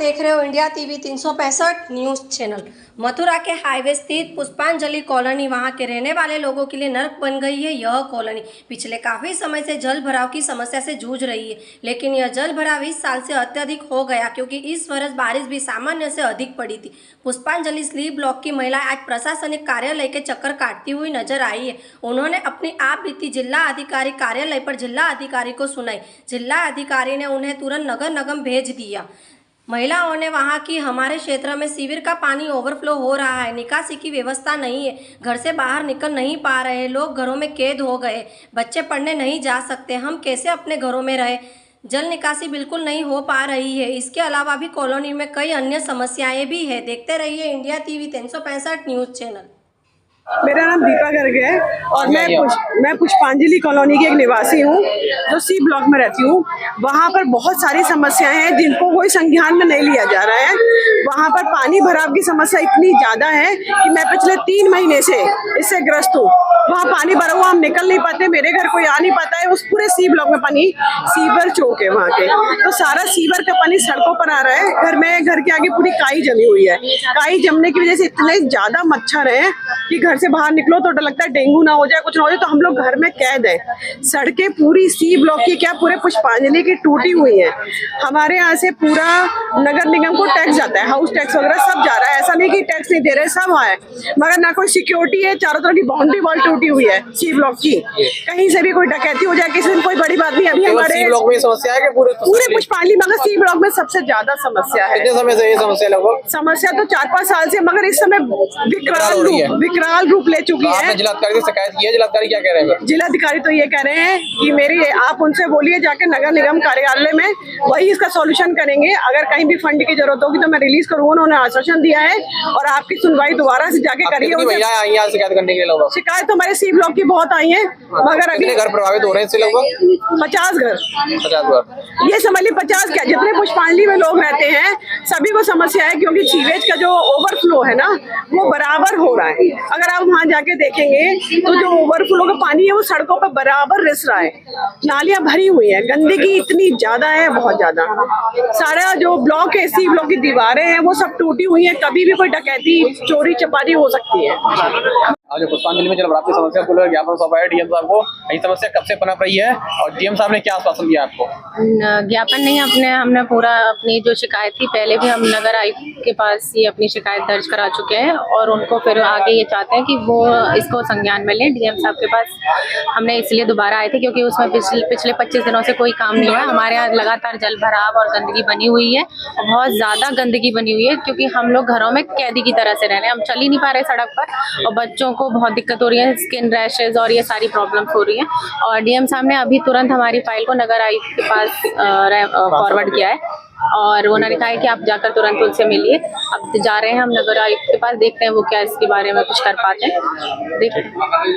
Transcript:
देख रहे हो India TV 365 news channel. Mathura के हाईवे स्थित पुष्पांजलि कॉलोनी वहां के रहने वाले लोगों के लिए नर्क बन गई है। यह कॉलोनी पिछले काफ़ी समय से जल भराव की समस्या से जूझ रही है, लेकिन यह जल भराव इस साल से अत्यधिक हो गया क्योंकि इस वर्ष बारिश भी सामान्य से अधिक पड़ी थी। पुष्पांजलि सी ब्लॉक की महिला आज प्रशासनिक कार्यालय के चक्कर काटती हुई नजर आई है। उन्होंने अपनी आप बीती जिला अधिकारी कार्यालय पर जिला अधिकारी को सुनाई। जिला अधिकारी ने उन्हें तुरंत नगर निगम भेज दिया। महिलाओं ने वहां की हमारे क्षेत्र में सीवर का पानी ओवरफ्लो हो रहा है, निकासी की व्यवस्था नहीं है, घर से बाहर निकल नहीं पा रहे, लोग घरों में कैद हो गए, बच्चे पढ़ने नहीं जा सकते, हम कैसे अपने घरों में रहे, जल निकासी बिल्कुल नहीं हो पा रही है। इसके अलावा भी कॉलोनी में कई अन्य समस्याएं भी है। देखते रहिए इंडिया टीवी 365 न्यूज़ चैनल। मेरा नाम दीपा गर्ग है और मैं पुष्पांजलि कॉलोनी की एक निवासी हूँ जो सी ब्लॉक में रहती हूँ। वहाँ पर बहुत सारी समस्याएं हैं जिनको कोई संज्ञान में नहीं लिया जा रहा है। वहाँ पर पानी भराव की समस्या इतनी ज़्यादा है कि मैं पिछले 3 महीने से इससे ग्रस्त हूँ। वहाँ पानी भरा हुआ, हम निकल नहीं पाते, मेरे घर कोई आ नहीं पाता है। उस पूरे सी ब्लॉक में पानी, सीवर चौक है वहाँ के, तो सारा सीवर का पानी सड़कों पर आ रहा है। घर के आगे पूरी काई जमी हुई है। काई जमने की वजह से इतने ज़्यादा मच्छर हैं कि घर से बाहर निकलो तो डर लगता है डेंगू ना हो जाए, कुछ ना हो जाए, तो हम लोग घर में कैद है। सड़कें पूरी सी ब्लॉक की क्या पूरे पुष्पांजलि की टूटी हुई है। हमारे यहाँ से पूरा नगर निगम को टैक्स जाता है, हाउस टैक्स वगैरह सब जा रहा है। ऐसा नहीं कि टैक्स नहीं दे रहे, सब है, मगर ना कोई सिक्योरिटी है। चारों तरफ की बाउंड्री वॉल टूटी हुई है सी ब्लॉक की, कहीं से भी कोई डकैती हो जाए किसी दिन कोई बड़ी बात नहीं। अभी हमारे सी ब्लॉक में समस्या है कि पूरे पुष्पांजलि, मगर सी ब्लॉक में सबसे ज्यादा समस्या है। कितने समय से ये समस्या लगभग? समस्या तो 4-5 साल से, मगर इस समय विकराल रूप ले चुकी है। आपने जिलाधिकारी से शिकायत की है? जिलाधिकारी क्या कह रहे हैं? जिलाधिकारी तो ये कह रहे हैं कि आप उनसे बोलिए जाके नगर निगम कार्यालय में, वही इसका सॉल्यूशन करेंगे। अगर कहीं भी फंड की जरूरत होगी तो मैं रिलीज करूंगा, उन्होंने आश्वासन दिया है। और आपकी सुनवाई दोबारा से जाके करिए। शिकायत करने के लिए लोग? शिकायत तो हमारे सी ब्लॉक की बहुत आई है, मगर अभी घर प्रभावित हो रहे हैं इससे लगभग 50 घर। 50 घर, ये समझ ली 50 क्या, जितने पुष्पांजलि में लोग रहते हैं सभी को समस्या है, क्योंकि सीवेज का जो ओवरफ्लो है ना वो बराबर हो रहा है। अगर आप वहाँ जाके देखेंगे तो जो ओवरफ्लो का पानी है वो सड़कों पर बराबर रिस रहा है। नालियां भरी हुई है, गंदगी इतनी ज्यादा है, बहुत ज्यादा। सारा जो ब्लॉक है, सी ब्लॉक की दीवारें हैं वो सब टूटी हुई है, कभी भी कोई डकैती चोरी चपाटी हो सकती है। आज पुष्पांजलि में जल भराव की समस्या को लेकर ज्ञापन सौंपा है डीएम साहब को। यही समस्या कब से पनप रही है और डीएम साहब ने क्या आश्वासन दिया आपको? ज्ञापन नहीं, हमने पूरा अपनी जो शिकायत थी, पहले भी हम नगर आयुक्त के पास ये अपनी शिकायत दर्ज करा चुके हैं और उनको फिर आगे ये चाहते हैं कि वो इसको संज्ञान में लें। डीएम साहब के पास हमने इसलिए दोबारा आए थे क्योंकि उसमें पिछले 25 दिनों से कोई काम नहीं हुआ। हमारे यहाँ लगातार जल भराव और गंदगी बनी हुई है और बहुत ज़्यादा गंदगी बनी हुई है, क्योंकि हम लोग घरों में कैदी की तरह से रह रहे हैं। हम चल ही नहीं पा रहे सड़क पर और बच्चों को बहुत दिक्कत हो रही है, स्किन रैशेज और ये सारी प्रॉब्लम्स हो रही हैं। और डीएम साहब ने अभी तुरंत हमारी फाइल को नगर आयुक्त के पास फॉरवर्ड किया है और उन्होंने कहा है कि आप जाकर तुरंत उनसे मिलिए। अब जा रहे हैं हम नगर आयुक्त के पास, देखते हैं वो क्या इसके बारे में कुछ कर पाते हैं। देखते हैं।